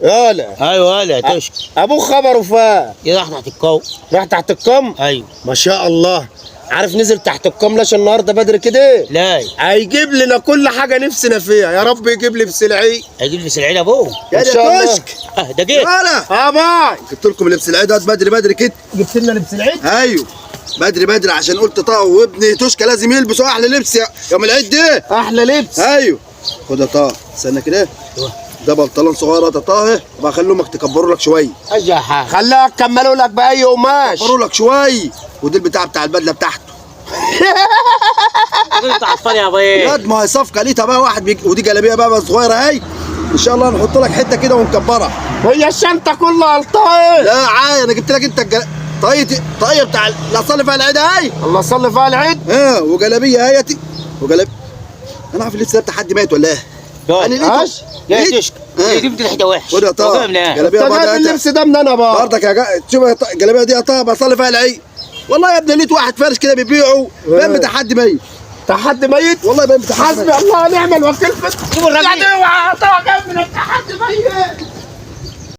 يالا ايوه يا تشك. ابوك خبره فين؟ راح تحت الكو. راح تحت الكم؟ ايوه. ما شاء الله. عارف نزل تحت الكم ليش النهارده بدري كده؟ لا هيجيب لنا كل حاجه نفسنا فيها، يا رب يجيب لي بسلعي. هيجيب لي سلعين ابوه. يا تشك. ده جيت. يالا باي. جبت لكم لبس العيد بدري كده. جبت لنا لبس العيد؟ ايوه بدري عشان قلت طه وابني توشكا لازم يلبسوا احلى لبس يوم العيد ده. احلى لبس. ايوه خد يا طه استنى كده. ده بنطلون صغير يا طه، بقى خلي امك تكبروا لك شويه. اجحا. خليها تكملوا لك باي قماش. تكبروا لك شويه. ودي بتاع البدله بتاعته. انت عطفان يا ابوي. قد ما هي صفقه ليتها بقى واحد ودي جلابيه بقى صغيره اهي. ان شاء الله نحط لك حته كده ونكبرها. هي الشنطه كلها الطاير. لا عادي انا جبت لك انت طاقيه بتاع اللي اصلي فيها العيد اهي. الله صلي فيها العيد. وجلابيه اهيتي انا عارف اللبس ده بتاع حد مات ولا ايه؟ انا لقيته. يا تشك. جبت الحته وحش. خد يا طه جلابيه انت جايب اللبس ده من انا بقى. برضك شوف الجلابيه دي يا طه بصلي فيها العيد. والله يا ابني لقيت واحد فارش كده بيبيعه باين بتاع حد ميت. بتاع حد ميت؟ والله باين بتاع حد ميت. حسبي الله ونعم الوكيل في يعني اوعى طبعا من بتاع حد ميت.